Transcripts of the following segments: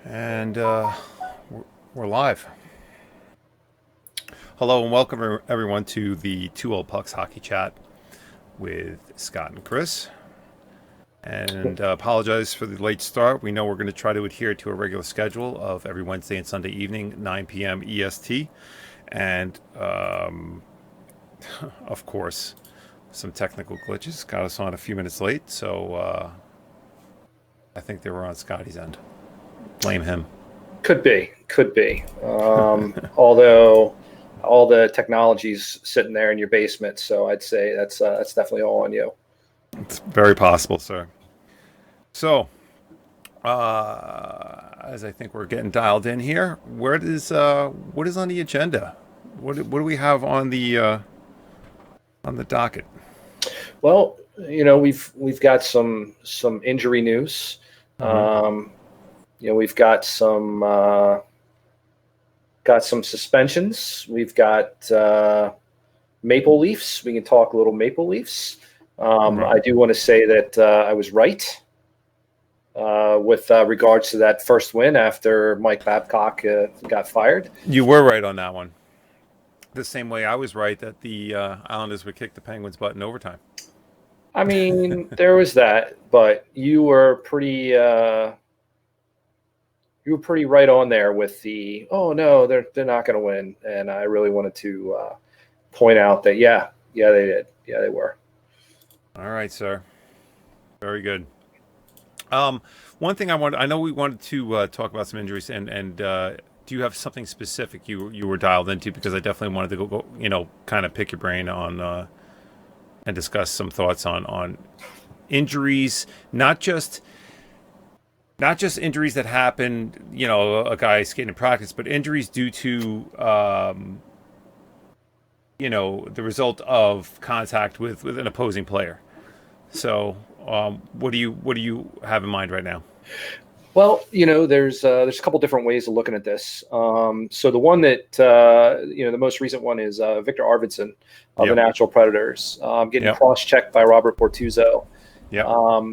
And we're live. Hello and welcome everyone to the Two Old Pucks Hockey Chat with Scott and Chris. And apologize for the late start. We know we're going to try to adhere to a regular schedule of every Wednesday and Sunday evening, 9 p.m. EST. And of course, some technical glitches got us on a few minutes late. So I think they were on Scotty's end. Blame him. Could be. Although all the technology's sitting there in your basement, so I'd say that's definitely all on you. It's very possible, sir. So, as I think we're getting dialed in here, what is on the agenda? What do we have on the docket? Well, we've got some injury news. Mm-hmm. We've got some suspensions. We've got Maple Leafs. We can talk a little Maple Leafs. Right. I do want to say that I was right with regards to that first win after Mike Babcock got fired. You were right on that one. The same way I was right that the Islanders would kick the Penguins' butt in overtime. I mean, there was that, but you were pretty right on there with the no, they're not going to win, and I really wanted to point out that yeah they did, they were. All right, sir. Very good. One thing I know we wanted to talk about some injuries, and do you have something specific you were dialed into? Because I definitely wanted to go kind of pick your brain on and discuss some thoughts on injuries, not just injuries that happened, a guy skating in practice, but injuries due to the result of contact with an opposing player. So, what do you have in mind right now? Well, there's a couple different ways of looking at this. So the one that the most recent one is Victor Arvidsson of the Nashville Predators getting cross-checked by Robert Bortuzzo. Yeah.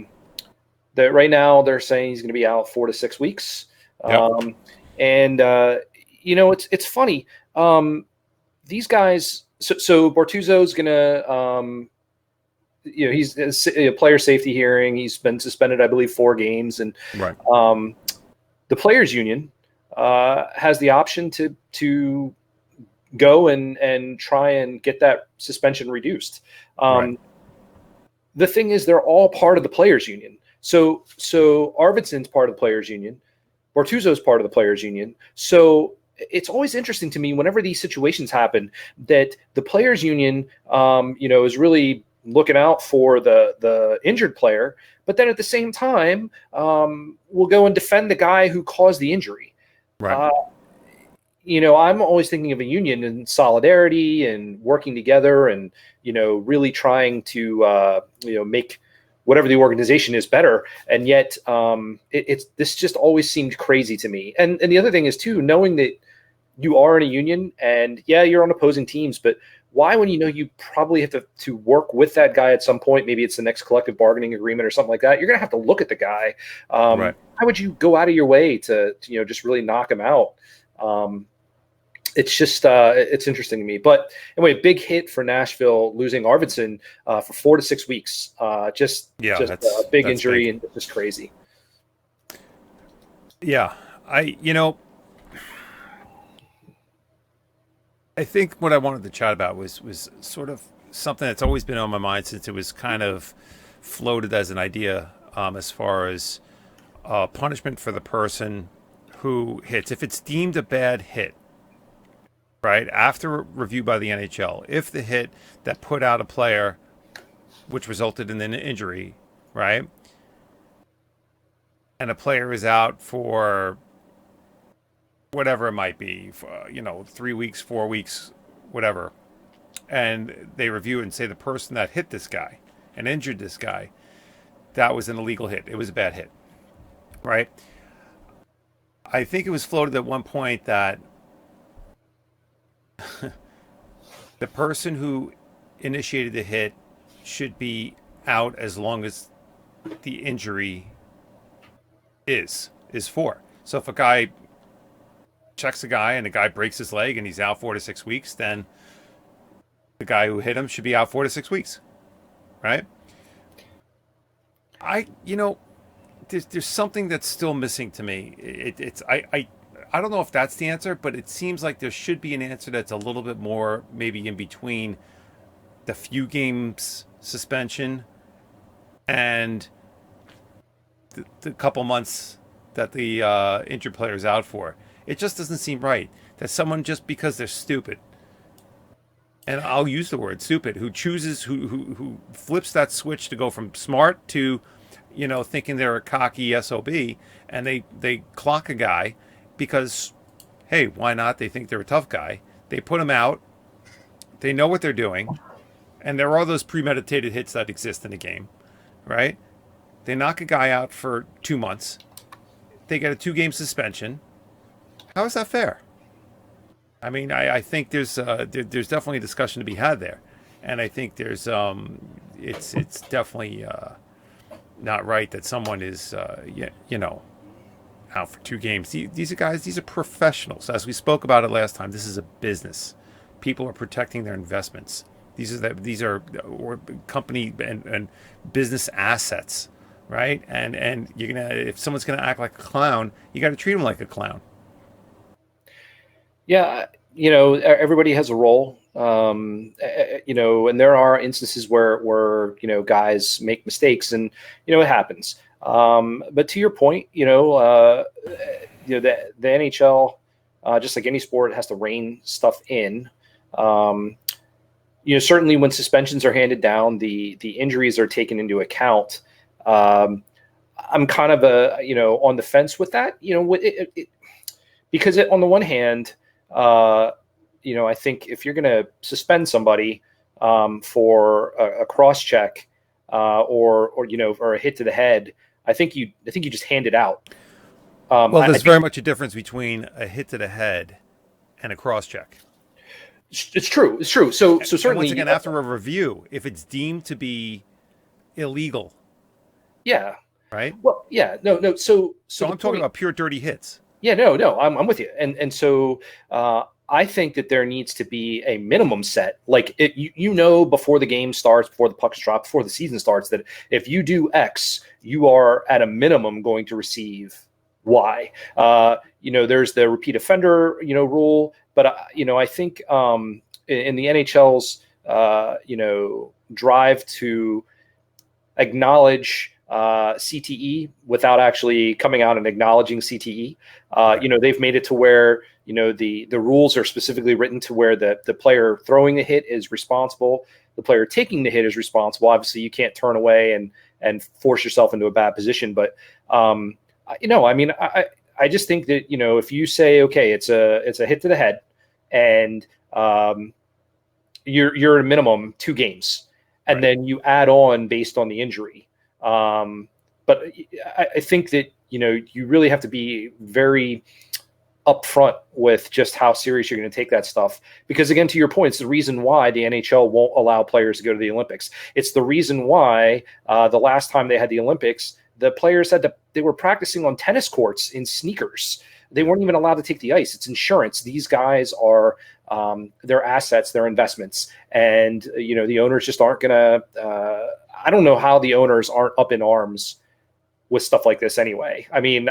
That right now they're saying he's going to be out 4 to 6 weeks. Yep. It's funny. These guys. So Bortuzzo's going to. He's a player safety hearing. He's been suspended, I believe, 4 games, and Right. The players' union has the option to go and try and get that suspension reduced. Right. The thing is, they're all part of the players' union. So Arvidsson's part of the players' union, Bortuzzo's part of the players' union. So it's always interesting to me whenever these situations happen that the players' union, is really looking out for the injured player, but then at the same time, will go and defend the guy who caused the injury. Right. I'm always thinking of a union and solidarity and working together and, really trying to, make whatever the organization is better. And yet this just always seemed crazy to me. And the other thing is too, knowing that you are in a union and you're on opposing teams, but why, when you probably have to work with that guy at some point, maybe it's the next collective bargaining agreement or something like that, you're going to have to look at the guy. Right. How would you go out of your way to just really knock him out? It's just it's interesting to me. But anyway, big hit for Nashville losing Arvidsson for 4 to 6 weeks. Just a big injury, and just crazy. Yeah, I think what I wanted to chat about was sort of something that's always been on my mind since it was kind of floated as an idea, as far as punishment for the person who hits. If it's deemed a bad hit, right, after review by the NHL, if the hit that put out a player, which resulted in an injury, right, and a player is out for whatever it might be, 3 weeks, 4 weeks, whatever, and they review it and say the person that hit this guy and injured this guy, that was an illegal hit. It was a bad hit, right? I think it was floated at one point that the person who initiated the hit should be out as long as the injury is for. So if a guy checks a guy and the guy breaks his leg and he's out 4 to 6 weeks, then the guy who hit him should be out 4 to 6 weeks, right? You know, there's something that's still missing to me. I don't know if that's the answer, but it seems like there should be an answer that's a little bit more maybe in between the few games suspension and the couple months that the injured player is out for. It just doesn't seem right that someone just because they're stupid, and I'll use the word stupid, who chooses who flips that switch to go from smart to, thinking they're a cocky sob, and they clock a guy because, hey, why not? They think they're a tough guy. They put him out. They know what they're doing, and there are those premeditated hits that exist in the game, right? They knock a guy out for 2 months. They get a 2-game suspension. How is that fair? I mean, I think there's definitely a discussion to be had there, and I think there's it's definitely not right that someone is out for 2 games. These are guys. These are professionals. As we spoke about it last time, this is a business. People are protecting their investments. These are or company and business assets, right? And if someone's gonna act like a clown, you got to treat them like a clown. Yeah, everybody has a role. And there are instances where guys make mistakes, and it happens. But to your point, the NHL, just like any sport, has to rein stuff in. Certainly when suspensions are handed down, the injuries are taken into account. I'm kind of on the fence with that. Because on the one hand, I think if you're going to suspend somebody for a cross check or a hit to the head, I think you just hand it out. Well, there's very much a difference between a hit to the head and a cross check. It's true. So certainly, and once again, after a review, if it's deemed to be illegal, yeah, right? Well, yeah, no. So I'm talking about pure dirty hits. Yeah, no, I'm with you, and so I think that there needs to be a minimum set. Like before the game starts, before the pucks drop, before the season starts, that if you do X, you are at a minimum going to receive Y. There's the repeat offender, rule, but I think in the NHL's drive to acknowledge CTE without actually coming out and acknowledging CTE. They've made it to where, the rules are specifically written to where the player throwing the hit is responsible. The player taking the hit is responsible. Obviously you can't turn away and force yourself into a bad position. But, I just think that, if you say, okay, it's a hit to the head and you're at a minimum 2 games, and Right. then you add on based on the injury. But I think that, you really have to be very upfront with just how serious you're going to take that stuff. Because again, to your point, it's the reason why the NHL won't allow players to go to the Olympics. It's the reason why the last time they had the Olympics, the players they were practicing on tennis courts in sneakers. They weren't even allowed to take the ice. It's insurance. These guys are their assets, their investments. And, the owners just aren't going to, I don't know how the owners aren't up in arms with stuff like this anyway. I mean,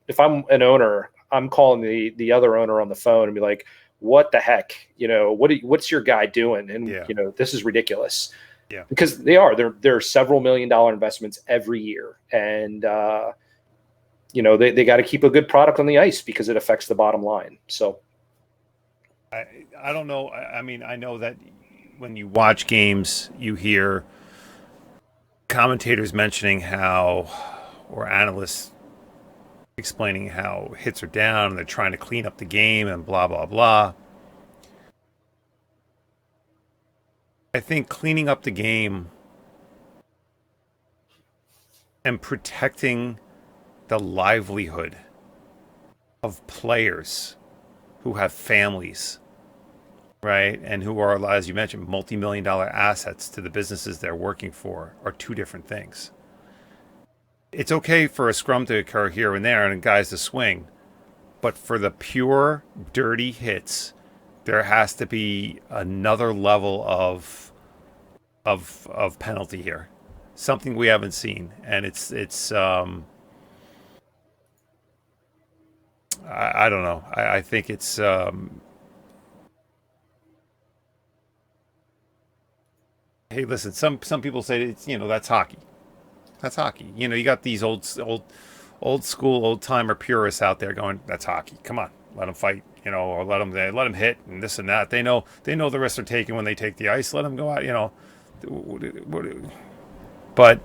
if I'm an owner, I'm calling the other owner on the phone and be like, what the heck, what's your guy doing? And, this is ridiculous. Yeah. Because there are several $1 million investments every year. And, they got to keep a good product on the ice because it affects the bottom line. So I don't know. I mean, I know that when you watch games, you hear commentators mentioning or analysts explaining how hits are down and they're trying to clean up the game and blah, blah, blah. I think cleaning up the game and protecting the livelihood of players who have families, right, and who are, as you mentioned, multi-million-dollar assets to the businesses they're working for are 2 different things. It's okay for a scrum to occur here and there and guys to swing, But for the pure dirty hits, there has to be another level of penalty here, something we haven't seen, and it's I don't know. I think it's hey, listen. Some people say it's that's hockey. That's hockey. You got these old school old timer purists out there going, that's hockey. Come on, let them fight. Or let them hit and this and that. They know the risks are taken when they take the ice. Let them go out. But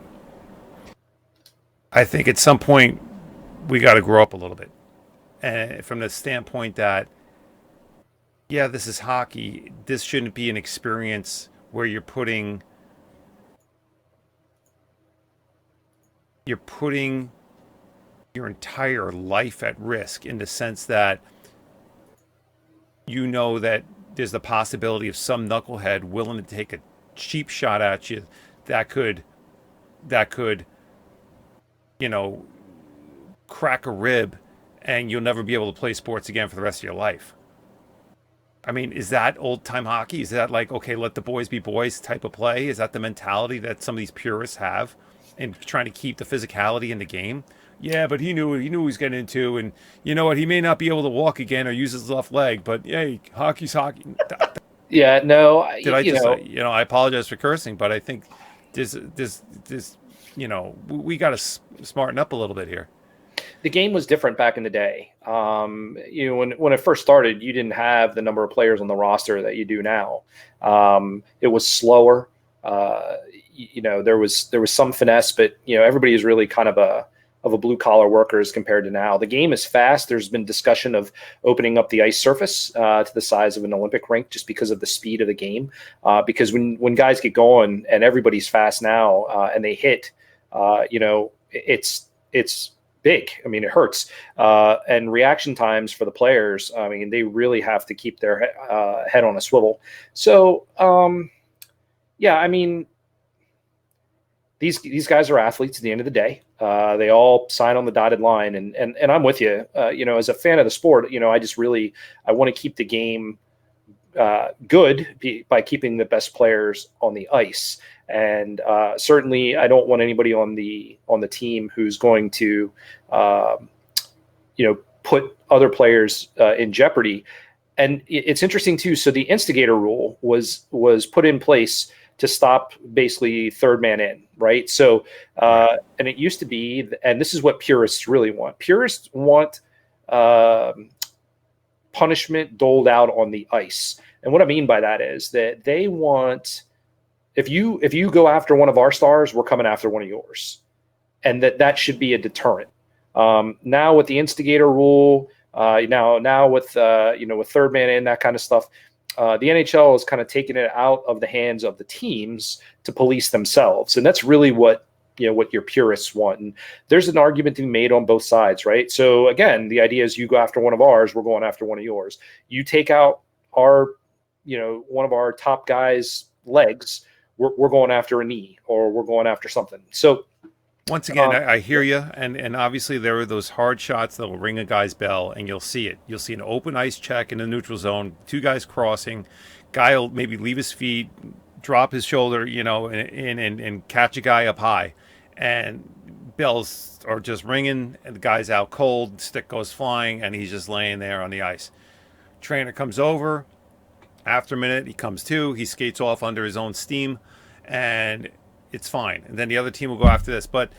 I think at some point we got to grow up a little bit, and from the standpoint that yeah, this is hockey. This shouldn't be an experience where you're putting your entire life at risk, in the sense that that there's the possibility of some knucklehead willing to take a cheap shot at you that could you know crack a rib, and you'll never be able to play sports again for the rest of your life. I mean, is that old time hockey? Is that like, okay, let the boys be boys type of play? Is that the mentality that some of these purists have in trying to keep the physicality in the game? Yeah, but he knew what he was getting into, and you know what? He may not be able to walk again or use his left leg, but hey, hockey's hockey. Yeah, no, Did I just say, I apologize for cursing, but I think this we got to smarten up a little bit here. the game was different back in the day. When it first started, you didn't have the number of players on the roster that you do now. It was slower. There was some finesse, but everybody is really kind of a blue collar workers compared to now. The game is fast. There's been discussion of opening up the ice surface to the size of an Olympic rink just because of the speed of the game. Because when guys get going and everybody's fast now and they hit, it's big. I mean, it hurts. And reaction times for the players, I mean, they really have to keep their head on a swivel. So, I mean, these guys are athletes at the end of the day. They all sign on the dotted line, and I'm with you. As a fan of the sport, I want to keep the game good by keeping the best players on the ice. And certainly, I don't want anybody on the team who's going to, put other players in jeopardy. And it's interesting too. So the instigator rule was put in place to stop basically third man in, right? So, and it used to be, and this is what purists really want. Purists want punishment doled out on the ice. And what I mean by that is that they want, if you go after one of our stars, we're coming after one of yours. And that should be a deterrent. Now with the instigator rule, now with with third man in, that kind of stuff, the NHL is kind of taking it out of the hands of the teams to police themselves. And that's really what your purists want. And there's an argument to be made on both sides, right? So again, the idea is you go after one of ours, we're going after one of yours. You take out our, one of our top guys' legs, we're going after a knee, or we're going after something. So once again, I hear you, and obviously there are those hard shots that will ring a guy's bell, and you'll see it. You'll see an open ice check in the neutral zone, two guys crossing, guy will maybe leave his feet, drop his shoulder, and catch a guy up high, and bells are just ringing, and the guy's out cold, stick goes flying, and he's just laying there on the ice. Trainer comes over, after a minute, he comes to, he skates off under his own steam, and it's fine. And then the other team will go after this. But,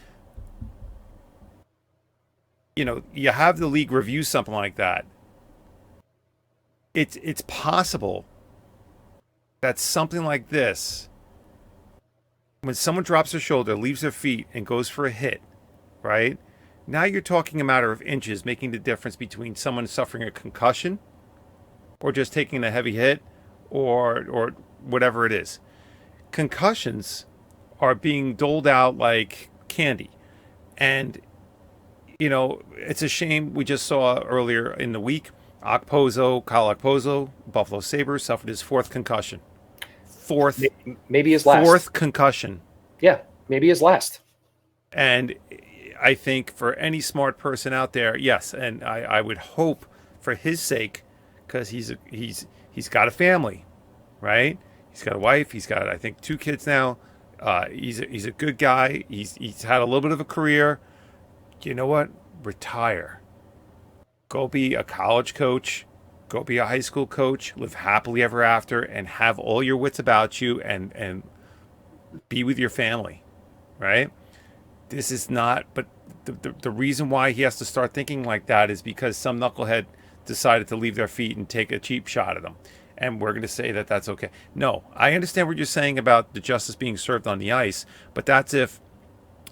you have the league review something like that. It's possible that something like this, when someone drops their shoulder, leaves their feet, and goes for a hit, right? Now you're talking a matter of inches, making the difference between someone suffering a concussion or just taking a heavy hit or whatever it is. Concussions are being doled out like candy. And, it's a shame. We just saw earlier in the week, Kyle Okposo, Buffalo Sabres, suffered his fourth concussion. Maybe his last. Fourth concussion. Yeah, maybe his last. And I think for any smart person out there, yes, and I would hope for his sake, because he's got a family, right? He's got a wife. He's got, I think, 2 kids now. He's a good guy. He's had a little bit of a career. You know what? Retire. Go be a college coach. Go be a high school coach. Live happily ever after, and have all your wits about you, and be with your family, right? This is not. But the reason why he has to start thinking like that is because some knucklehead decided to leave their feet and take a cheap shot at him. And we're going to say that that's okay. No, I understand what you're saying about the justice being served on the ice, but that's if,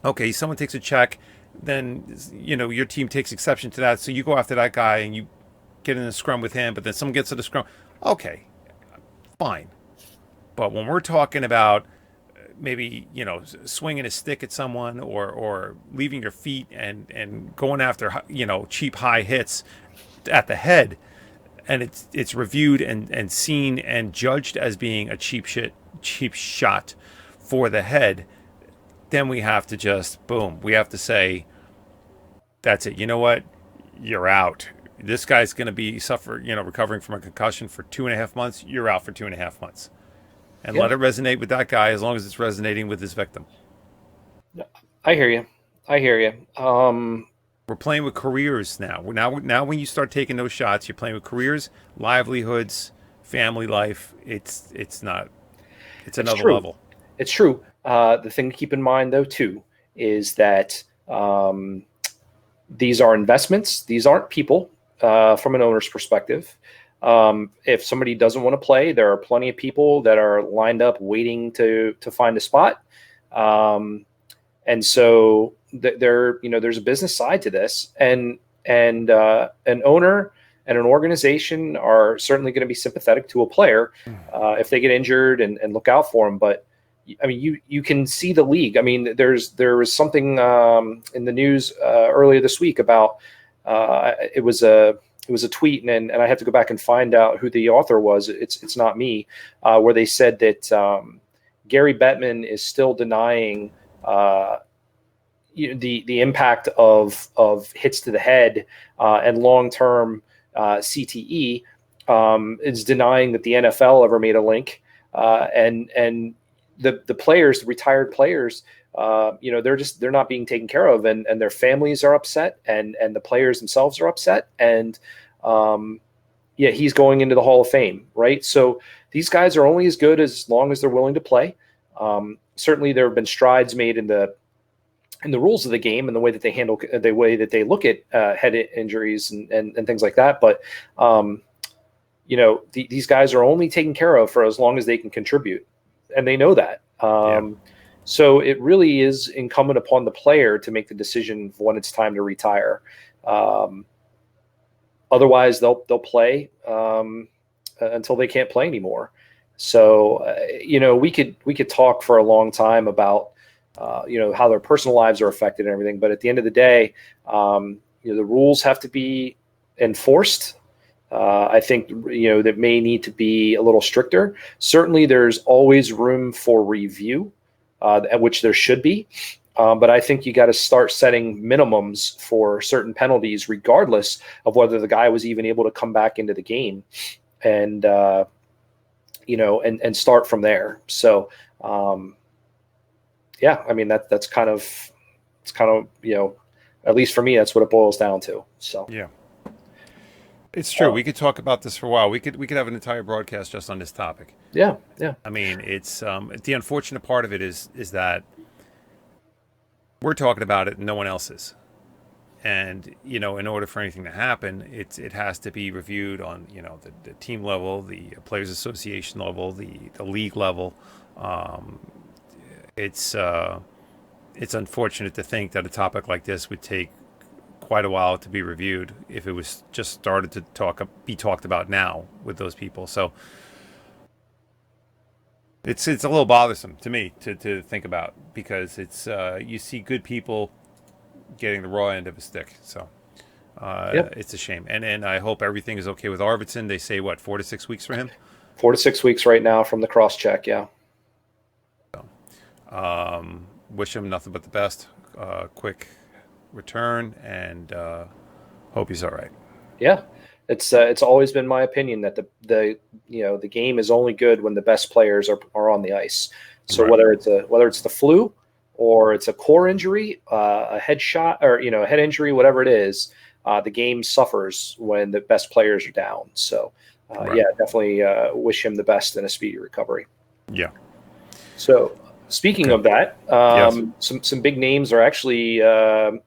okay, someone takes a check, then, your team takes exception to that. So you go after that guy and you get in a scrum with him, but then someone gets to the scrum. Okay, fine. But when we're talking about maybe, swinging a stick at someone, or leaving your feet and going after, cheap high hits at the head, and it's reviewed and seen and judged as being a cheap shot for the head, then we have to just boom. We have to say, that's it. You know what? You're out. This guy's going to be recovering from a concussion for 2.5 months. You're out for 2.5 months, and let it resonate with that guy as long as it's resonating with his victim. I hear you. We're playing with careers now. Now, when you start taking those shots, you're playing with careers, livelihoods, family life. It's not. It's another level. It's true. The thing to keep in mind, though, too, is that these are investments. These aren't people from an owner's perspective. If somebody doesn't want to play, there are plenty of people that are lined up waiting to find a spot. And so there's a business side to this, and an owner and an organization are certainly going to be sympathetic to a player if they get injured and look out for them. But I mean, you can see the league. I mean, there was something in the news earlier this week about it was a tweet, and I have to go back and find out who the author was. It's not me, where they said that Gary Bettman is still denying the impact of hits to the head and long-term CTE, is denying that the NFL ever made a link, and the players, the retired players, they're not being taken care of, and their families are upset, and the players themselves are upset, and he's going into the Hall of Fame, right? So these guys are only as good as long as they're willing to play. Certainly, there have been strides made in the rules of the game and the way that they handle, the way that they look at head injuries and things like that. But these guys are only taken care of for as long as they can contribute, and they know that. So it really is incumbent upon the player to make the decision when it's time to retire. Otherwise, they'll play until they can't play anymore. So we could talk for a long time about how their personal lives are affected and everything. But at the end of the day, the rules have to be enforced. I think, that may need to be a little stricter. Certainly there's always room for review, at which there should be. But I think you got to start setting minimums for certain penalties, regardless of whether the guy was even able to come back into the game, and start from there. So, I mean, that's kind of, at least for me, that's what it boils down to. So, yeah, it's true. We could talk about this for a while. We could have an entire broadcast just on this topic. Yeah. I mean, it's the unfortunate part of it is that we're talking about it and no one else is. And, in order for anything to happen, it has to be reviewed on, the team level, the Players Association level, the league level. It's unfortunate to think that a topic like this would take quite a while to be reviewed if it was just started to be talked about now with those people. So it's a little bothersome to me to think about, because it's you see good people getting the raw end of a stick. So it's a shame. And I hope everything is okay with Arvidsson. They say, what, 4 to 6 weeks for him? 4 to 6 weeks right now from the cross check. Yeah. So, wish him nothing but the best. Quick return, and hope he's all right. Yeah, it's always been my opinion that the game is only good when the best players are on the ice. So Right. whether it's the flu or it's a core injury, a head shot, or a head injury, whatever it is, the game suffers when the best players are down. So Right. yeah, definitely wish him the best in a speedy recovery. Yeah. So speaking Okay. of that, Yes. some big names are actually um,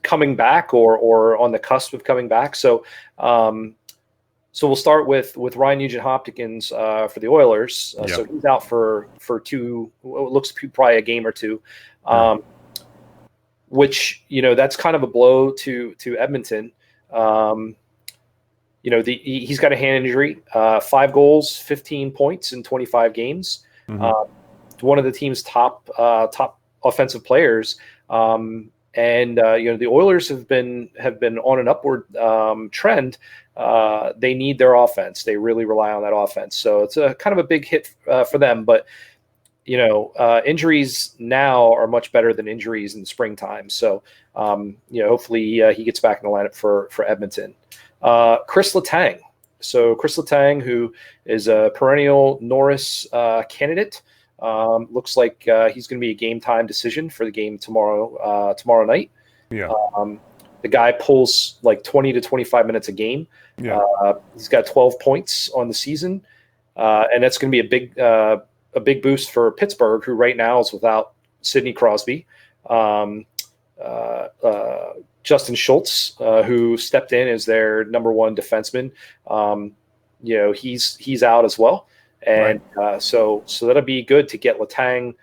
coming back or on the cusp of coming back. Um, so we'll start with Ryan Nugent-Hopkins for the Oilers. Yeah. So he's out for two. Well, it looks probably a game or two, Yeah. which that's kind of a blow to Edmonton. He's got a hand injury. 5 goals, 15 points in 25 games. Mm-hmm. One of the team's top offensive players. And the Oilers have been on an upward trend. They need their offense. They really rely on that offense. So it's a kind of a big hit for them. But injuries now are much better than injuries in the springtime. So hopefully he gets back in the lineup for Edmonton. Chris Letang. So Chris Letang, who is a perennial Norris candidate. Looks like he's going to be a game time decision for the game tomorrow night. Yeah. The guy pulls like 20 to 25 minutes a game. Yeah. He's got 12 points on the season, and that's going to be a big boost for Pittsburgh, who right now is without Sidney Crosby, Justin Schultz, who stepped in as their number one defenseman. He's out as well. And so that'll be good to get Letang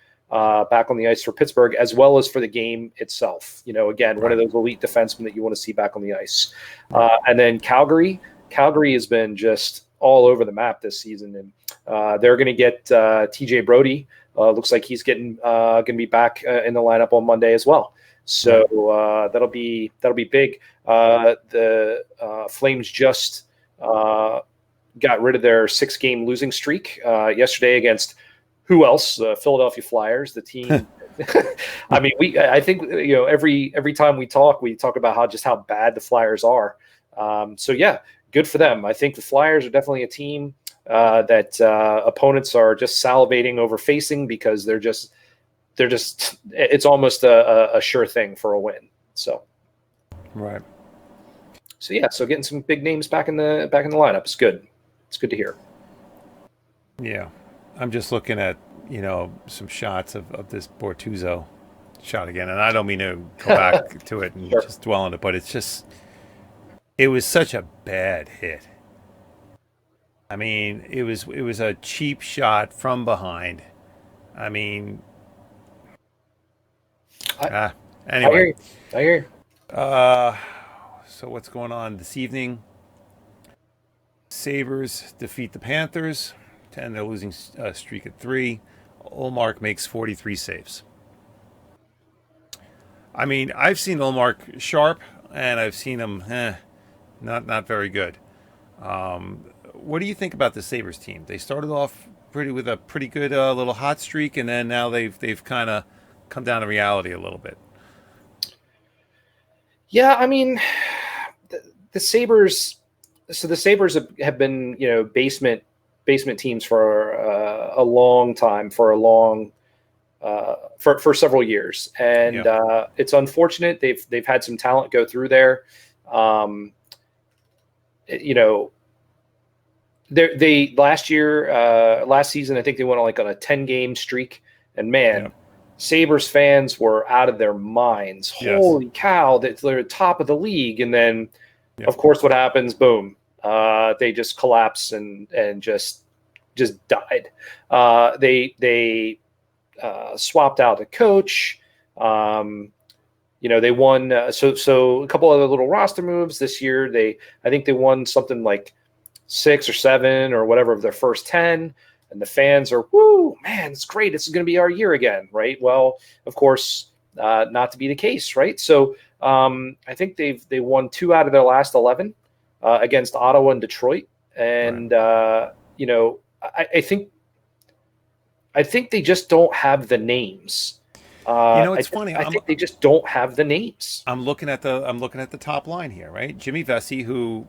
back on the ice for Pittsburgh, as well as for the game itself. Again, one of those elite defensemen that you want to see back on the ice. And then Calgary has been just all over the map this season, and they're going to get TJ Brody. Looks like he's going to be back in the lineup on Monday as well. So that'll be big. The Flames just got rid of their 6-game losing streak yesterday against who else? Philadelphia Flyers, the team. I mean, I think every time we talk about how bad the Flyers are. So yeah, good for them. I think the Flyers are definitely a team that opponents are just salivating over facing, because they're just it's almost a sure thing for a win. So Right. So yeah, so getting some big names back in the lineup is good. It's good to hear. Yeah. I'm just looking at, some shots of this Bortuzzo shot again. And I don't mean to go back to it and just dwell on it, but it was such a bad hit. I mean, it was a cheap shot from behind. I mean, anyway. I hear you. So what's going on this evening? Sabres defeat the Panthers, and they're losing streak at 3. Ullmark makes 43 saves. I mean, I've seen Ullmark sharp, and I've seen him not very good. What do you think about the Sabres team? They started off with a pretty good little hot streak, and then now they've kind of come down to reality a little bit. Yeah, I mean, the Sabres. So the Sabres have been, basement teams for a long time, for several years, and it's unfortunate they've had some talent go through there. They last season, I think they went on a 10-game streak, and man. Sabres fans were out of their minds. Yes. Holy cow, they're top of the league. And then, of course, what happens? Boom. They just collapse and just died. They swapped out a coach. They won. So a couple other little roster moves this year. I think they won something like 6 or 7 or whatever of their first 10. And the fans are, woo, man, it's great. This is going to be our year again, right? Well, of course, not to be the case, right? So I think they won 2 out of their last 11 against Ottawa and Detroit, and I think they just don't have the names. It's funny. I think they just don't have the names. I'm looking at the top line here, right? Jimmy Vesey, who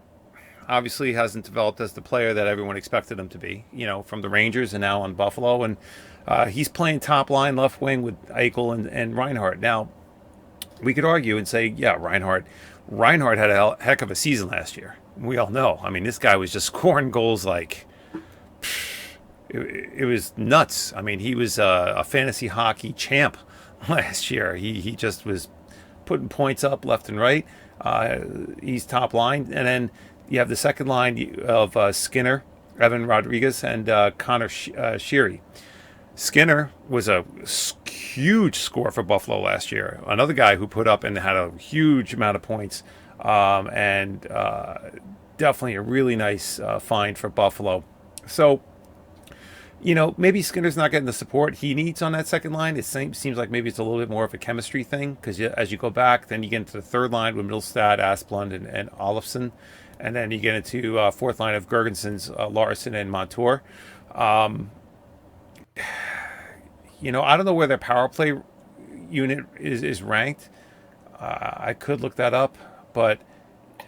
obviously hasn't developed as the player that everyone expected him to be, from the Rangers and now on Buffalo, and he's playing top line left wing with Eichel and Reinhart. Now, we could argue and say, yeah, Reinhart had a heck of a season last year. We all know. I mean, this guy was just scoring goals like it was nuts. I mean, he was a fantasy hockey champ last year. He just was putting points up left and right. He's top line, and then you have the second line of Skinner, Evan Rodriguez, and Connor Sheary. Skinner was a huge score for Buffalo last year. Another guy who put up and had a huge amount of points, and definitely a really nice find for Buffalo. So, maybe Skinner's not getting the support he needs on that second line. It seems like maybe it's a little bit more of a chemistry thing, because as you go back, then you get into the third line with Middlestad, Asplund, and Olofsson. And then you get into fourth line of Gergensons, Larson, and Montour. I don't know where their power play unit is ranked. I could look that up. But,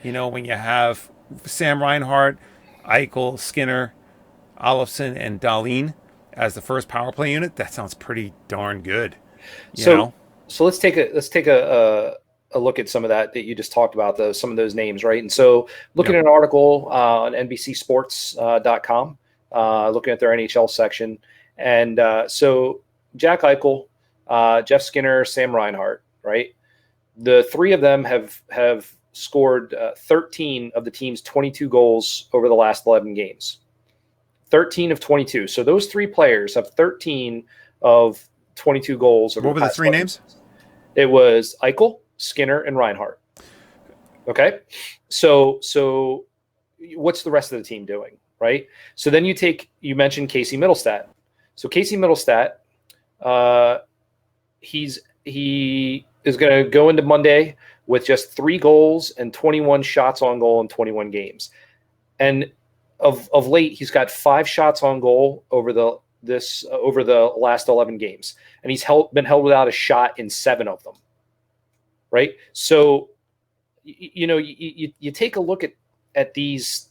when you have Sam Reinhart, Eichel, Skinner, Olofsson, and Dahlin as the first power play unit, that sounds pretty darn good. So let's take a look at some of that you just talked about, some of those names, right? And so looking at an article on NBCSports.com, looking at their NHL section, and so Jack Eichel, Jeff Skinner, Sam Reinhart, right? The three of them have scored 13 of the team's 22 goals over the last 11 games. 13 of 22. So those three players have 13 of 22 goals. What were the three names? It was Eichel, Skinner, and Reinhart. Okay. So what's the rest of the team doing, right? So then you mentioned Casey Middlestat. So Casey Middlestat, he is going to go into Monday with just 3 goals and 21 shots on goal in 21 games. And of late, he's got 5 shots on goal over the last 11 games, and he's been held without a shot in 7 of them. Right. So, you take a look at these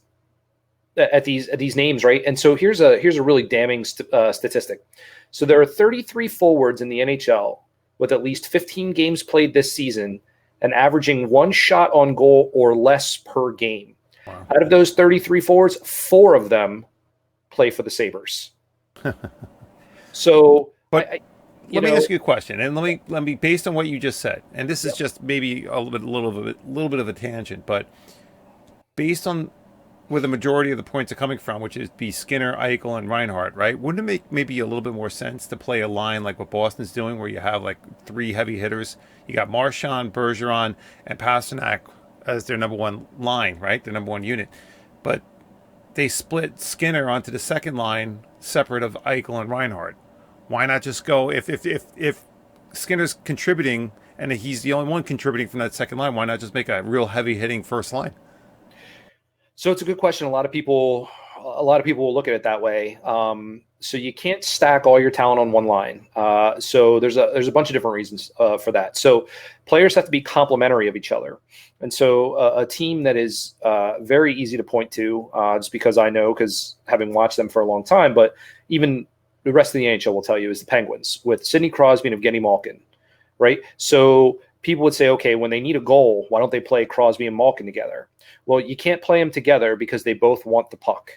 names, right? And so here's a really damning statistic. So there are 33 forwards in the NHL with at least 15 games played this season and averaging 1 shot on goal or less per game. Wow. Out of those 33 forwards, 4 of them play for the Sabres. So, but let me ask you a question, and let me based on what you just said, and this is just maybe a little bit of a tangent, but based on where the majority of the points are coming from, which is be Skinner, Eichel, and Reinhart, right? Wouldn't it make maybe a little bit more sense to play a line like what Boston's doing, where you have like 3 heavy hitters? You got Marchand, Bergeron, and Pasternak as their number 1 line, right? Their number 1 unit. But they split Skinner onto the second line separate of Eichel and Reinhart. Why not just go, if Skinner's contributing and he's the only one contributing from that second line, why not just make a real heavy hitting first line? So it's a good question. A lot of people will look at it that way. So you can't stack all your talent on one line. So there's a bunch of different reasons for that. So players have to be complementary of each other. And so a team that is very easy to point to, just because I know, because having watched them for a long time, but even the rest of the NHL will tell you, is the Penguins with Sidney Crosby and Evgeny Malkin, right? So people would say, okay, when they need a goal, why don't they play Crosby and Malkin together? Well, you can't play them together because they both want the puck.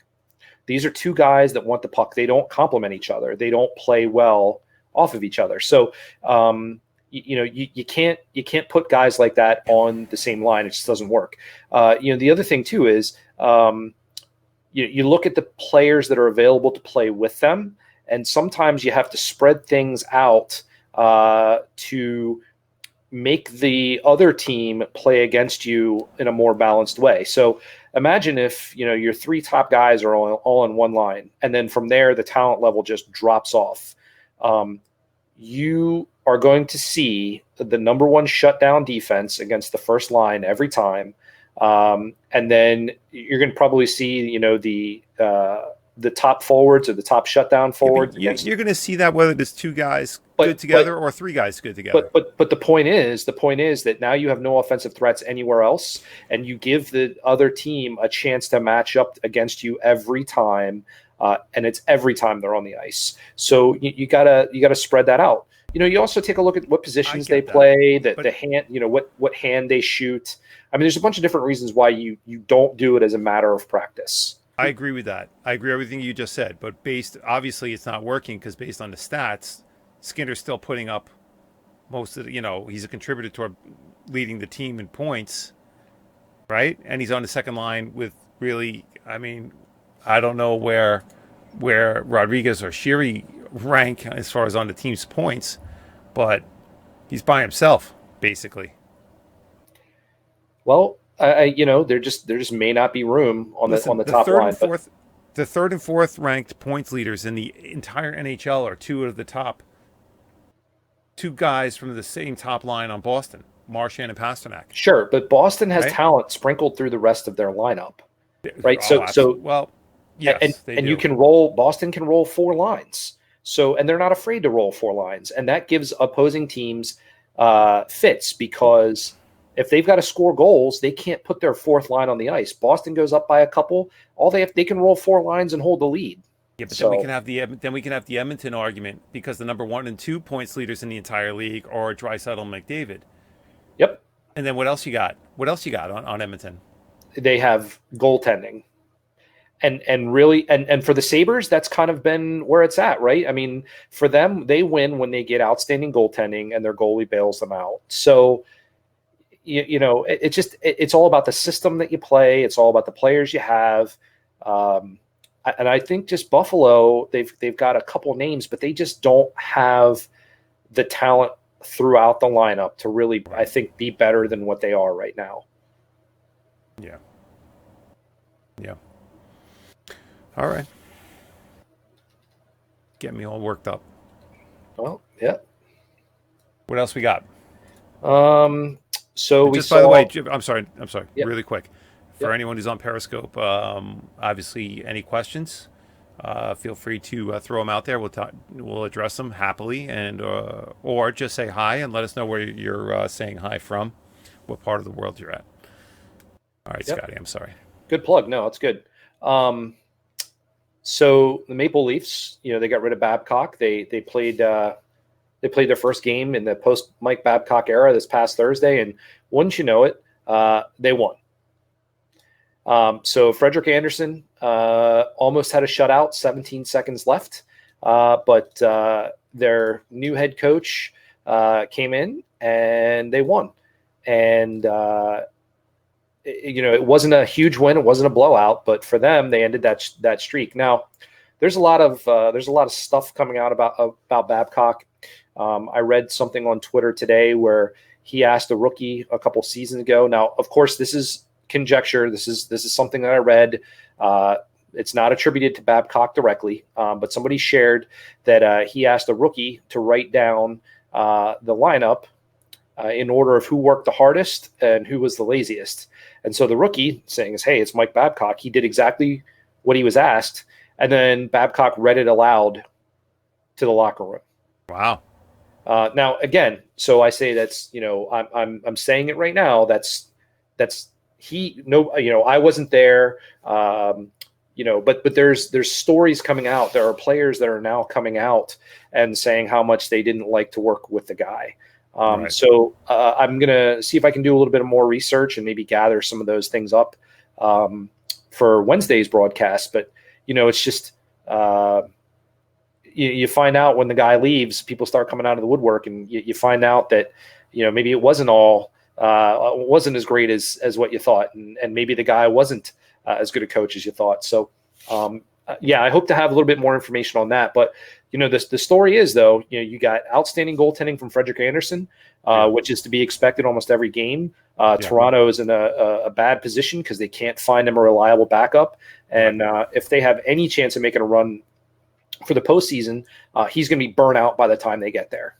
These are 2 guys that want the puck. They don't complement each other. They don't play well off of each other. So, you can't put guys like that on the same line. It just doesn't work. The other thing too is you look at the players that are available to play with them, and sometimes you have to spread things out to make the other team play against you in a more balanced way. So imagine if, your 3 top guys are all on one line, and then from there, the talent level just drops off. You are going to see the number 1 shutdown defense against the first line every time. And then you're going to probably see, the top forwards or the top shutdown forwards. You're going to see that whether there's 2 guys good together or three guys good together. But the point is that now you have no offensive threats anywhere else, and you give the other team a chance to match up against you every time, and it's every time they're on the ice. So you gotta spread that out. You also take a look at what positions they play, the hand, what hand they shoot. I mean, there's a bunch of different reasons why you don't do it as a matter of practice. I agree with that. I agree with everything you just said. But obviously, it's not working because based on the stats, Skinner's still putting up most of the, he's a contributor toward leading the team in points, right? And he's on the second line with really, I mean, I don't know where Rodriguez or Sheary rank as far as on the team's points, but he's by himself, basically. Well, there just may not be room on the top line. The third and fourth ranked points leaders in the entire NHL are two of the top two guys from the same top line on Boston, Marchand and Pasternak. Sure, but Boston has talent sprinkled through the rest of their lineup, right? Yes, and you can roll. Boston can roll four lines, and they're not afraid to roll four lines, and that gives opposing teams fits because if they've got to score goals, they can't put their fourth line on the ice. Boston goes up by a couple. They can roll four lines and hold the lead. Yeah, but then we can have the Edmonton argument because the number 1 and 2 points leaders in the entire league are Draisaitl and McDavid. Yep. And then what else you got? What else you got on Edmonton? They have goaltending. And really, and for the Sabres, that's kind of been where it's at, right? I mean, for them, they win when they get outstanding goaltending and their goalie bails them out. So, it's all about the system that you play. It's all about the players you have. And I think just Buffalo, they've got a couple names, but they just don't have the talent throughout the lineup to really, I think, be better than what they are right now. Yeah. Yeah. All right. Get me all worked up. Well, yeah. What else we got? So by the way, I'm sorry, yep. Really quick. For anyone who's on Periscope, obviously any questions, feel free to throw them out there. We'll address them happily, and or just say hi and let us know where you're saying hi from, what part of the world you're at. All right, Scotty, I'm sorry. Good plug. No, it's good. So the Maple Leafs, they got rid of Babcock. They played their first game in the post Mike Babcock era this past Thursday, and wouldn't you know it, they won. So Frederik Andersen almost had a shutout, 17 seconds left, but their new head coach came in and they won. And it wasn't a huge win, it wasn't a blowout, but for them, they ended that streak. Now, there's a lot of stuff coming out about Babcock. I read something on Twitter today where he asked a rookie a couple seasons ago. Now, of course, this is conjecture. This is something that I read. It's not attributed to Babcock directly, but somebody shared that he asked a rookie to write down the lineup in order of who worked the hardest and who was the laziest. And so the rookie saying is, hey, it's Mike Babcock. He did exactly what he was asked. And then Babcock read it aloud to the locker room. Wow. Now, again, so I say that's, I'm saying it right now. That's I wasn't there, but there's stories coming out. There are players that are now coming out and saying how much they didn't like to work with the guy. Right. So I'm going to see if I can do a little bit more research and maybe gather some of those things up for Wednesday's broadcast. But, it's just you find out when the guy leaves, people start coming out of the woodwork, and you find out that, maybe it wasn't wasn't as great as what you thought. And maybe the guy wasn't as good a coach as you thought. So, I hope to have a little bit more information on that. But, the story is, though, you got outstanding goaltending from Frederik Andersen, which is to be expected almost every game. Toronto is in a bad position because they can't find him a reliable backup. And if they have any chance of making a run for the postseason, he's going to be burnt out by the time they get there.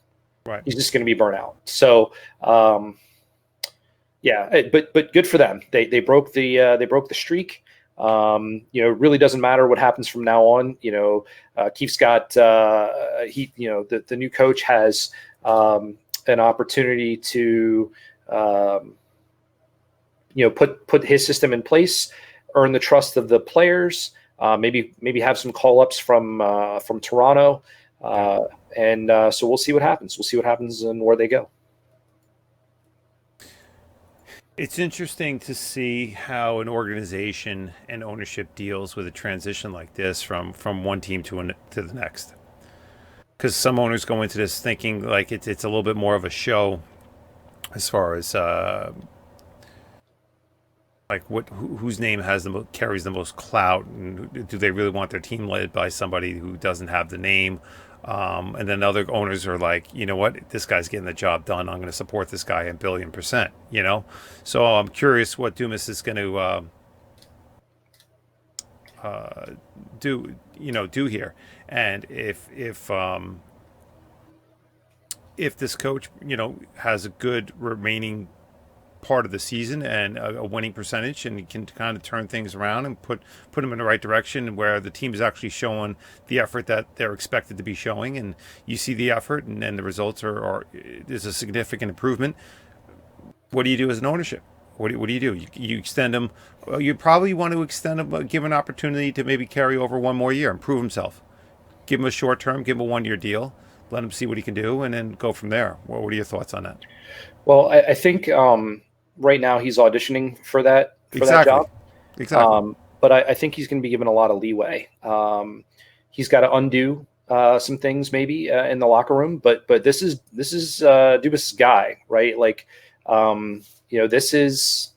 Right. He's just going to be burnt out. So, but good for them. They broke the streak. It really doesn't matter what happens from now on. Keith's got the new coach has an opportunity to put his system in place, earn the trust of the players, maybe have some call ups from Toronto, and so we'll see what happens. We'll see what happens and where they go. It's interesting to see how an organization and ownership deals with a transition like this from one team to the next. Because some owners go into this thinking like it's a little bit more of a show as far as like whose name carries the most clout, and do they really want their team led by somebody who doesn't have the name? And then other owners are like, you know what, this guy's getting the job done. I'm going to support this guy a billion percent. So I'm curious what Dumas is going to do here, and if this coach has a good remaining part of the season and a winning percentage, and he can kind of turn things around and put them in the right direction where the team is actually showing the effort that they're expected to be showing, and you see the effort and then the results are there's a significant improvement. What do you do as an ownership? What do you do? You extend him. Well, you probably want to extend him, give an opportunity to maybe carry over one more year, improve himself. Give him a short term, give him a 1 year deal, let him see what he can do, and then go from there. What are your thoughts on that? Well, I think right now he's auditioning for that job. Exactly. But I think he's going to be given a lot of leeway. He's got to undo some things maybe in the locker room, but this is Dubas' guy, right? Like, this is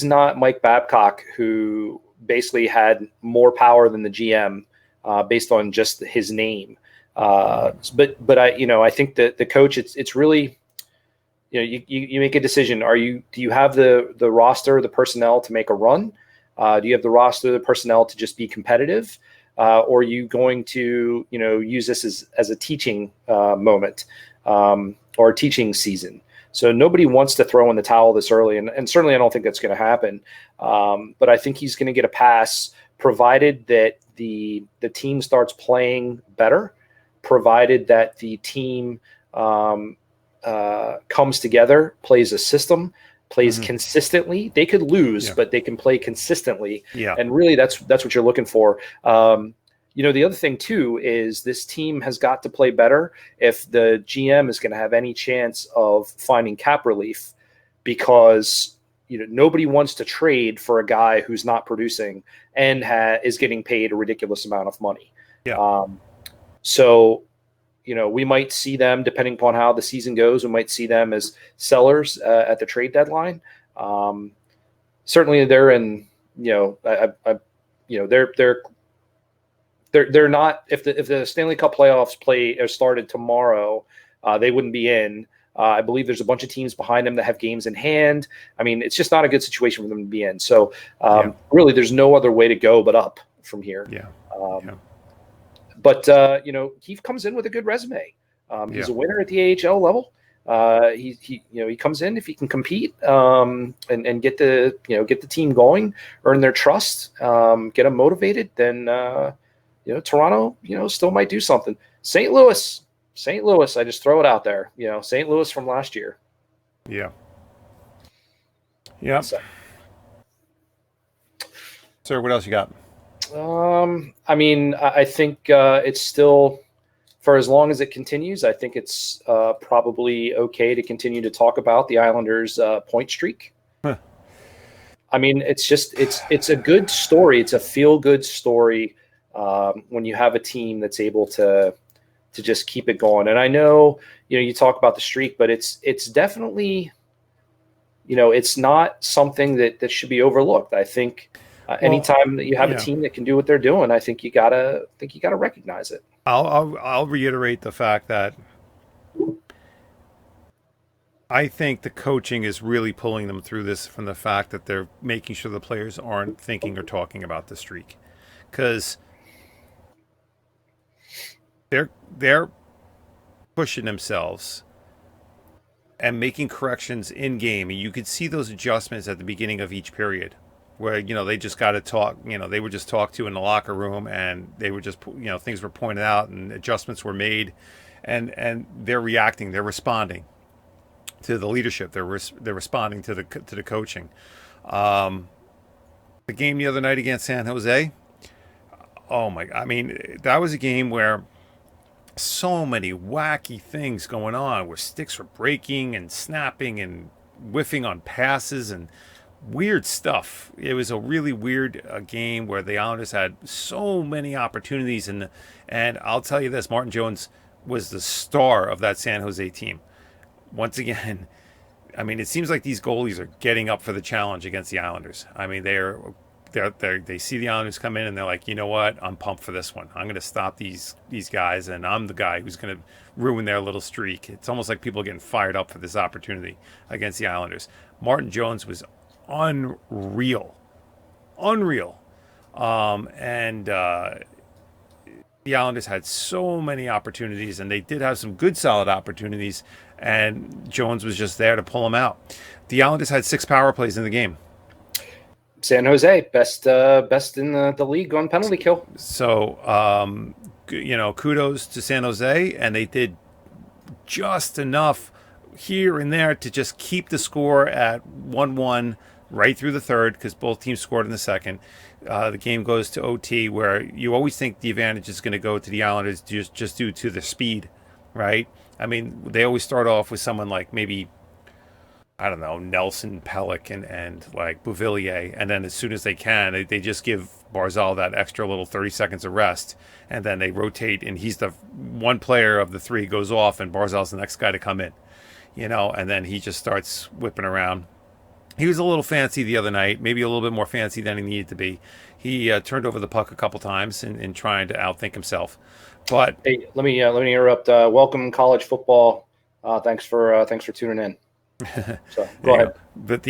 not Mike Babcock, who basically had more power than the GM based on just his name. But I think that the coach, it's really, you make a decision. Do you have the roster, the personnel to make a run? Do you have the roster, the personnel to just be competitive? Or are you going to, use this as a teaching moment or a teaching season? So nobody wants to throw in the towel this early, and certainly I don't think that's going to happen. But I think he's going to get a pass, provided that the team starts playing better, provided that the team comes together, plays a system, plays consistently. They could lose, but they can play consistently. Yeah. And really, that's what you're looking for. The other thing too is this team has got to play better if the GM is going to have any chance of finding cap relief, because nobody wants to trade for a guy who's not producing and is getting paid a ridiculous amount of money. Yeah. So we might see them, depending upon how the season goes, we might see them as sellers at the trade deadline. Certainly, they're in. They're not. If the Stanley Cup playoffs started tomorrow, they wouldn't be in. I believe there's a bunch of teams behind them that have games in hand. I mean, it's just not a good situation for them to be in. So, really, there's no other way to go but up from here. Yeah. But Keith comes in with a good resume. He's a winner at the AHL level. He comes in if he can compete and get the team going, earn their trust, get them motivated. Then Toronto still might do something. St. Louis. I just throw it out there. St. Louis from last year. Yeah. Yeah. Sir, what else you got? I think it's still, for as long as it continues, I think it's probably okay to continue to talk about the Islanders' point streak. Huh. I mean, it's a good story. It's a feel-good story when you have a team that's able to just keep it going. And I know, you talk about the streak, but it's definitely, it's not something that should be overlooked. I think anytime that you have a team that can do what they're doing, I think you gotta recognize it. I'll reiterate the fact that I think the coaching is really pulling them through this, from the fact that they're making sure the players aren't thinking or talking about the streak, because they're pushing themselves and making corrections in game, and you could see those adjustments at the beginning of each period. where they just got to talk. They were just talked to in the locker room, and they were just things were pointed out and adjustments were made, and they're reacting, they're responding to the leadership, they're responding to the coaching. The game the other night against San Jose. Oh my! I mean, that was a game where so many wacky things going on, where sticks were breaking and snapping and whiffing on passes and weird stuff. It was a really weird game where the Islanders had so many opportunities, and I'll tell you this: Martin Jones was the star of that San Jose team. Once again, I mean, it seems like these goalies are getting up for the challenge against the Islanders. I mean, they see the Islanders come in and they're like, you know what? I'm pumped for this one. I'm going to stop these guys, and I'm the guy who's going to ruin their little streak. It's almost like people are getting fired up for this opportunity against the Islanders. Martin Jones was unreal. And the Islanders had so many opportunities, and they did have some good, solid opportunities, and Jones was just there to pull them out. The Islanders had 6 power plays in the game. San Jose, best in the league on penalty kill. So, kudos to San Jose, and they did just enough here and there to just keep the score at 1-1 right through the third, because both teams scored in the second. The game goes to OT, where you always think the advantage is going to go to the Islanders just due to the speed, right? I mean, they always start off with someone like maybe, I don't know, Nelson, Pellick, and like Bouvillier, and then as soon as they can, they just give Barzal that extra little 30 seconds of rest, and then they rotate, and he's the one player of the 3 goes off, and Barzal's the next guy to come in, and then he just starts whipping around. He was a little fancy the other night, maybe a little bit more fancy than he needed to be. He turned over the puck a couple times in trying to outthink himself. But hey, let me interrupt. Welcome college football. Thanks for tuning in. So go ahead. But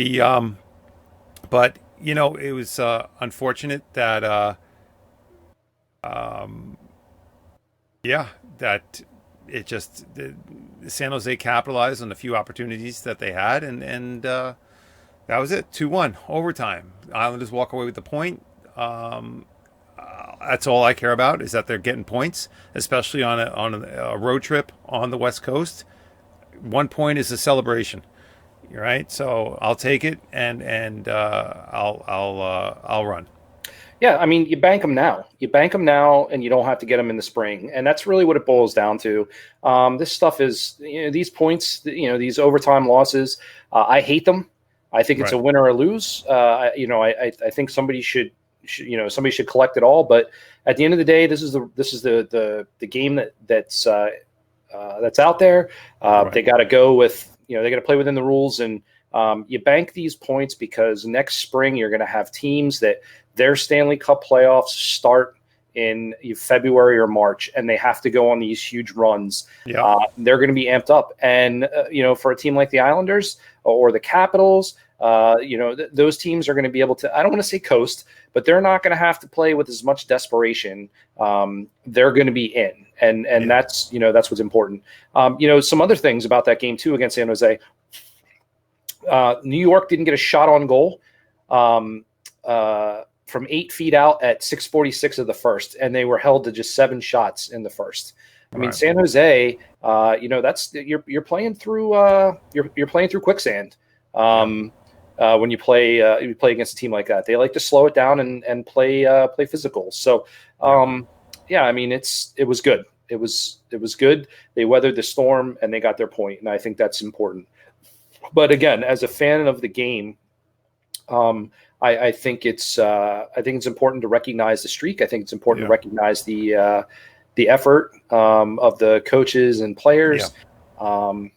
it was unfortunate that that it just San Jose capitalized on the few opportunities that they had, and that was it. 2-1 overtime. Islanders walk away with the point. That's all I care about, is that they're getting points, especially on a road trip on the West Coast. 1 point is a celebration, right? So I'll take it, and I'll run. Yeah, I mean, you bank them now. And you don't have to get them in the spring. And that's really what it boils down to. This stuff is, these points, these overtime losses, I hate them. I think it's a win or a lose. I think somebody should collect it all. But at the end of the day, this is the game that's out there. They got to go with, they got to play within the rules, and you bank these points because next spring you're going to have teams that their Stanley Cup playoffs start in February or March, and they have to go on these huge runs. Yeah. They're going to be amped up. And, for a team like the Islanders or the Capitals, those teams are going to be able to, I don't want to say coast, but they're not going to have to play with as much desperation. They're going to be in. And that's what's important. Some other things about that game too against San Jose. New York didn't get a shot on goal from 8 feet out at 6:46 of the first, and they were held to just 7 shots in the first. I mean, San Jose, that's you're playing through you're playing through quicksand when you play against a team like that. They like to slow it down and play physical. So I mean, it was good. It was good. They weathered the storm and they got their point, and I think that's important. But again, as a fan of the game, I think it's important to recognize the streak. I think it's important to recognize the effort of the coaches and players. And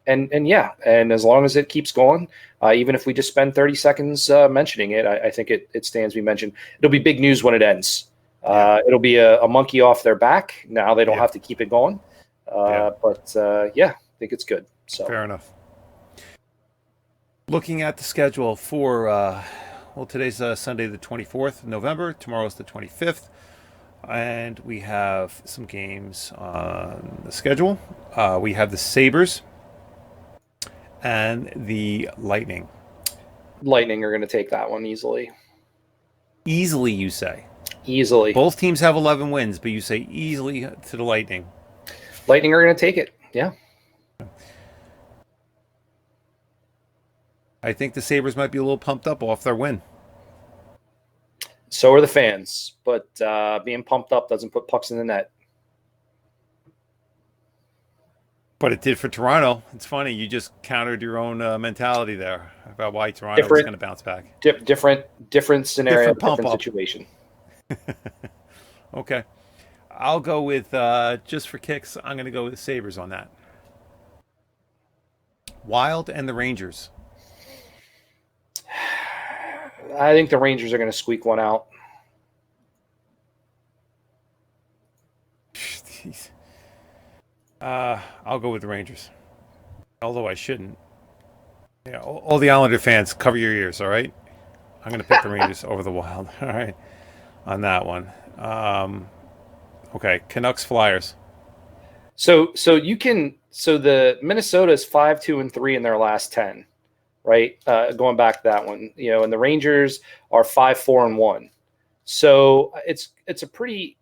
as long as it keeps going, even if we just spend 30 seconds mentioning it, I think it stands to be mentioned. It'll be big news when it ends. It'll be a monkey off their back. Now they don't have to keep it going. But I think it's good. So fair enough. Looking at the schedule for today's Sunday the 24th of November. Tomorrow's the 25th. And we have some games on the schedule. We have the Sabres and the Lightning. Lightning are going to take that one easily. Easily, you say. Easily. Both teams have 11 wins, but you say easily to the Lightning. Lightning are going to take it. Yeah. I think the Sabres might be a little pumped up off their win. So are the fans, but being pumped up doesn't put pucks in the net. But it did for Toronto. It's funny. You just countered your own mentality there about why Toronto was going to bounce back. Different scenario, different up. situation. Okay. I'll go with, just for kicks, I'm going to go with the Sabres on that. Wild and the Rangers. I think the Rangers are going to squeak one out. Jeez. I'll go with the Rangers. Although I shouldn't. Yeah, all the Islander fans, cover your ears, all right? I'm going to pick the Rangers over the Wild, all right, on that one. Okay, Canucks Flyers. So the Minnesota is 5-2-3 in their last 10, right? Going back to that one, and the Rangers are 5-4-1. So it's a pretty,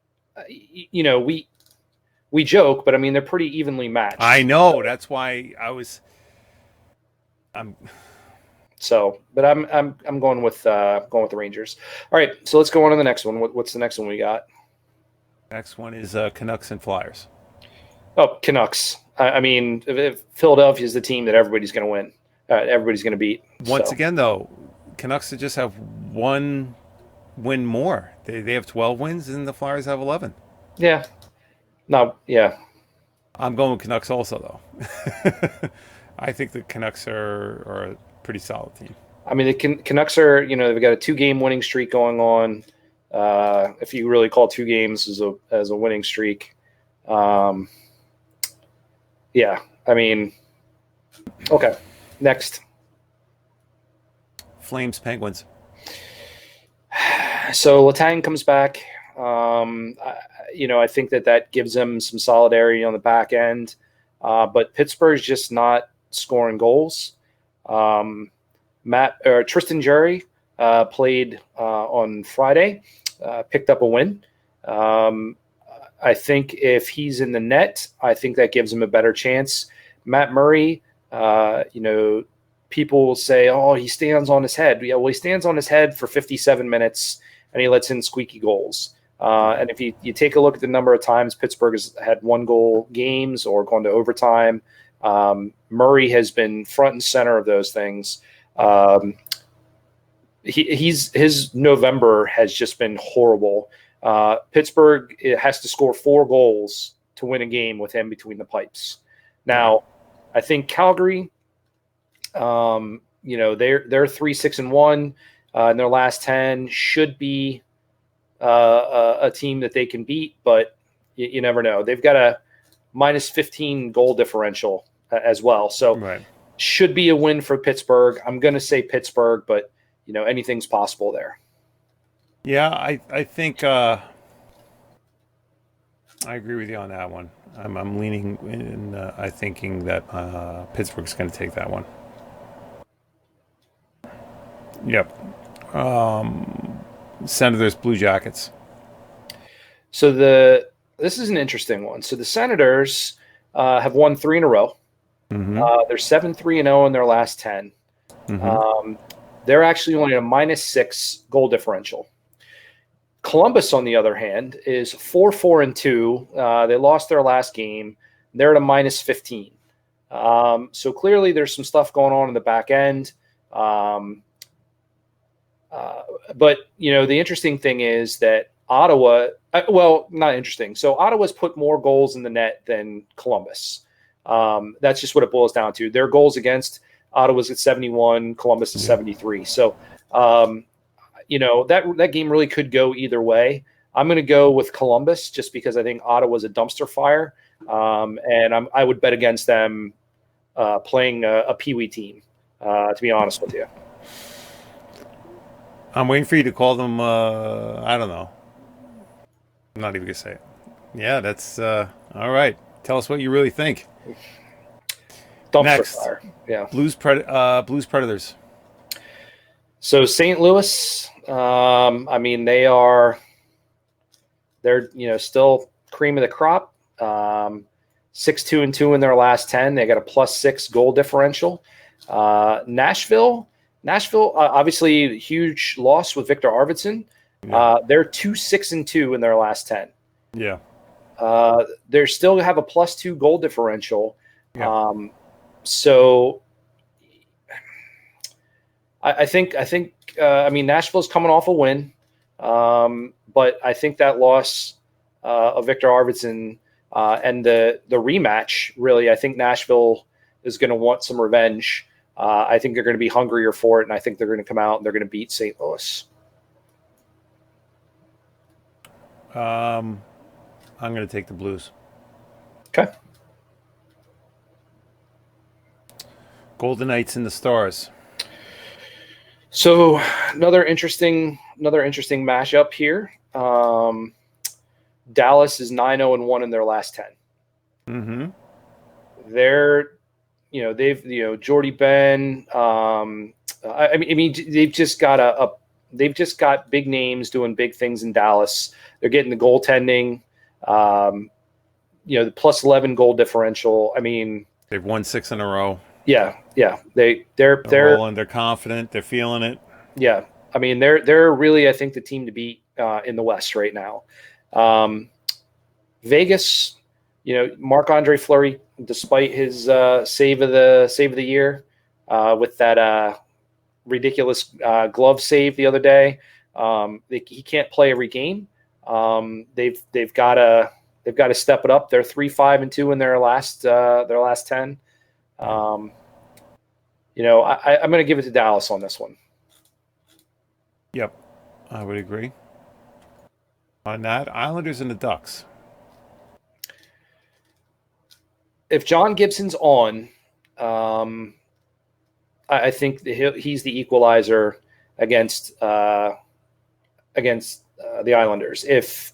we joke, but I mean they're pretty evenly matched. I know, that's why I'm going with the Rangers. All right, so let's go on to the next one. What's the next one we got? Next one is Canucks and Flyers. Oh, Canucks. I mean, if Philadelphia is the team that everybody's going to win. Everybody's going to beat. Once again, though, Canucks just have one win more. They have 12 wins, and the Flyers have 11. Yeah. No, yeah. I'm going with Canucks also, though. I think the Canucks are a pretty solid team. I mean, the Canucks are, they've got a 2-game winning streak going on. If you really call 2 games as a winning streak. Yeah, I mean, okay. Next. Flames, Penguins. So Letang comes back. I think that gives them some solidarity on the back end. But Pittsburgh's just not scoring goals. Tristan Jarry played on Friday, picked up a win. I think if he's in the net, I think that gives him a better chance. Matt Murray, people will say, oh, he stands on his head. Yeah, well, he stands on his head for 57 minutes, and he lets in squeaky goals. And if you take a look at the number of times Pittsburgh has had 1-goal games or gone to overtime, Murray has been front and center of those things. His November has just been horrible. Pittsburgh has to score 4 goals to win a game with him between the pipes. Now, I think Calgary, they're 3-6-1 in their last 10, should be a team that they can beat, but you never know. They've got a -15 goal differential as well, so should be a win for Pittsburgh. I'm going to say Pittsburgh, but anything's possible there. Yeah, I think I agree with you on that one. I'm leaning in thinking that Pittsburgh's going to take that one. Yep. Senators, Blue Jackets. So this is an interesting one. So the Senators have won 3 in a row. Mm-hmm. They're 7-3-0 in their last 10. Mm-hmm. They're actually only a -6 goal differential. Columbus, on the other hand, is 4-4-2. They lost their last game. They're at a -15. So clearly there's some stuff going on in the back end. But, the interesting thing is that Ottawa not interesting. So Ottawa's put more goals in the net than Columbus. That's just what it boils down to. Their goals against, Ottawa's at 71, Columbus is 73. So, that game really could go either way. I'm going to go with Columbus just because I think Ottawa's a dumpster fire. And I would bet against them playing a Pee-wee team, to be honest with you. I'm waiting for you to call them, I don't know. I'm not even going to say it. Yeah, that's all right. Tell us what you really think. Dumpster Next, fire. Yeah. Blues Predators. So St. Louis, I mean, they're still cream of the crop. 6-2-2 in their last 10. They got a +6 goal differential. Nashville, obviously huge loss with Victor Arvidsson. Yeah. They're 2-6-2 in their last 10. Yeah. They still have a +2 goal differential. Yeah. So I think I mean, Nashville's coming off a win, but I think that loss of Victor Arvidsson and the rematch, really, I think Nashville is going to want some revenge. I think they're going to be hungrier for it, and I think they're going to come out and they're going to beat St. Louis. I'm going to take the Blues. Okay. Golden Knights and the Stars. So another interesting matchup here. Dallas is 9-0-1 in their last 10. Mm-hmm. They've Jordy Ben. I mean, they've just got big names doing big things in Dallas. They're getting the goaltending. The +11 goal differential. I mean, they've won 6 in a row. Yeah. They're rolling. They're confident. They're feeling it. Yeah. I mean, they're really, I think, the team to beat in the West right now. Vegas, Marc-Andre Fleury, despite his save of the year with that ridiculous glove save the other day, he can't play every game. They've got to step it up. They're 3-5-2 in their last 10. I'm going to give it to Dallas on this one. Yep, I would agree. On that, Islanders and the Ducks. If John Gibson's on, I think he's the equalizer against the Islanders. If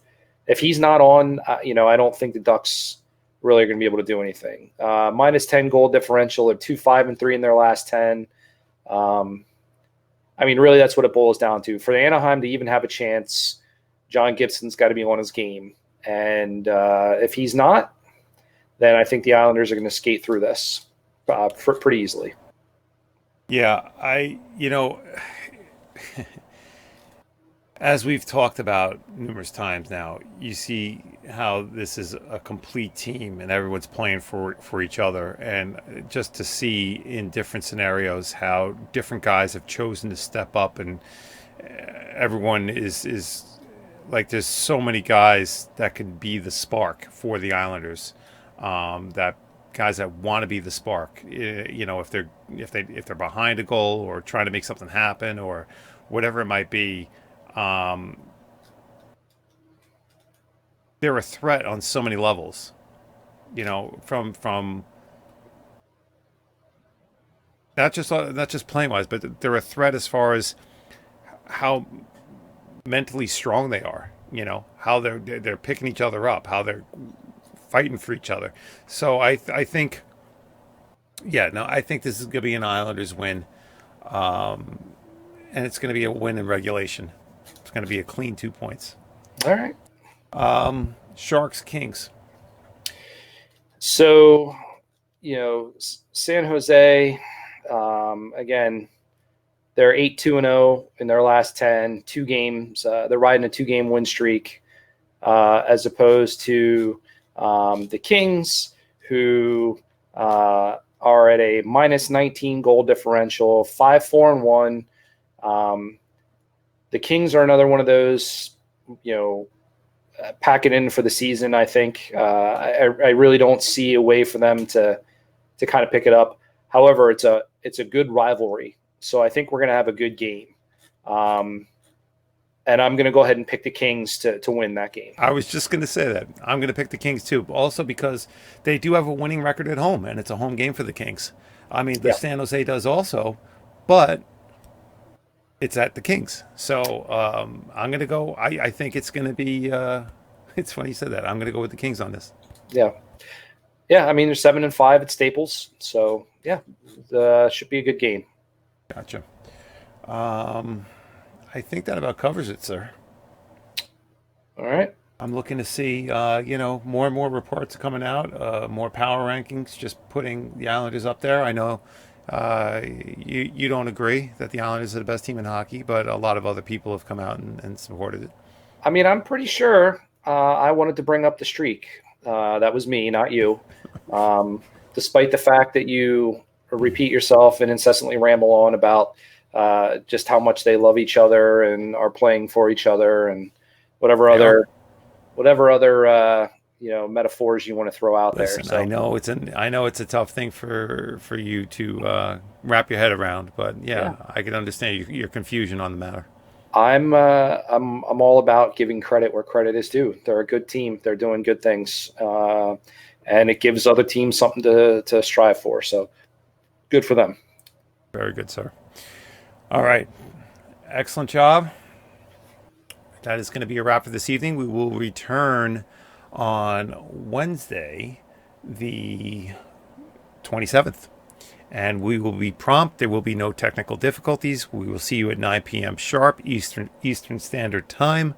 he's not on, I don't think the Ducks really are going to be able to do anything. -10 goal differential. They're 2-5-3 in their last 10. I mean, really, that's what it boils down to. For Anaheim to even have a chance, John Gibson's got to be on his game. And if he's not, then I think the Islanders are going to skate through this pretty easily. Yeah, as we've talked about numerous times now, you see how this is a complete team and everyone's playing for each other. And just to see in different scenarios how different guys have chosen to step up, and everyone is like, there's so many guys that can be the spark for the Islanders, that guys that want to be the spark, if they're behind a goal or trying to make something happen or whatever it might be. They're a threat on so many levels, from not just playing wise, but they're a threat as far as how mentally strong they are. How they're picking each other up, how they're fighting for each other. So I think this is going to be an Islanders win, and it's going to be a win in regulation. It's going to be a clean 2 points. All right. Sharks, Kings. So, San Jose, again, they're 8-2-0 in their last 10, 2 games. They're riding a 2-game win streak, as opposed to the Kings, who are at a -19 goal differential, 5-4-1. The Kings are another one of those, pack it in for the season. I think I really don't see a way for them to kind of pick it up. However, it's a good rivalry, so I think we're going to have a good game. And I'm going to go ahead and pick the Kings to win that game. I was just going to say that. I'm going to pick the Kings too, also because they do have a winning record at home, and it's a home game for the Kings. I mean, San Jose does also, but it's at the Kings. So I'm going to go. I think it's going to be. It's funny you said that. I'm going to go with the Kings on this. Yeah. I mean, they're 7-5 at Staples, so yeah, should be a good game. Gotcha. I think that about covers it, sir. All right. I'm looking to see, more and more reports coming out, more power rankings, just putting the Islanders up there. I know you don't agree that the Islanders are the best team in hockey, but a lot of other people have come out and supported it. I mean, I'm pretty sure I wanted to bring up the streak. That was me, not you. Despite the fact that you repeat yourself and incessantly ramble on about just how much they love each other and are playing for each other and whatever They other are. metaphors you want to throw out there. Listen, So I know it's a tough thing for you to wrap your head around, but yeah, yeah, I can understand your confusion on the matter. I'm all about giving credit where credit is due. They're a good team. They're doing good things, and it gives other teams something to strive for. So good for them. Very good, sir. All right, excellent job. That is going to be a wrap for this evening. We will return on Wednesday, the 27th. And we will be prompt. There will be no technical difficulties. We will see you at 9 p.m. sharp Eastern Standard Time.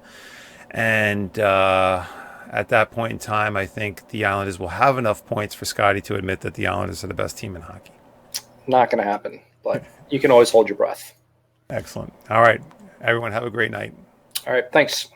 And at that point in time, I think the Islanders will have enough points for Scotty to admit that the Islanders are the best team in hockey. Not going to happen, but you can always hold your breath. Excellent. All right, everyone, have a great night. All right. Thanks.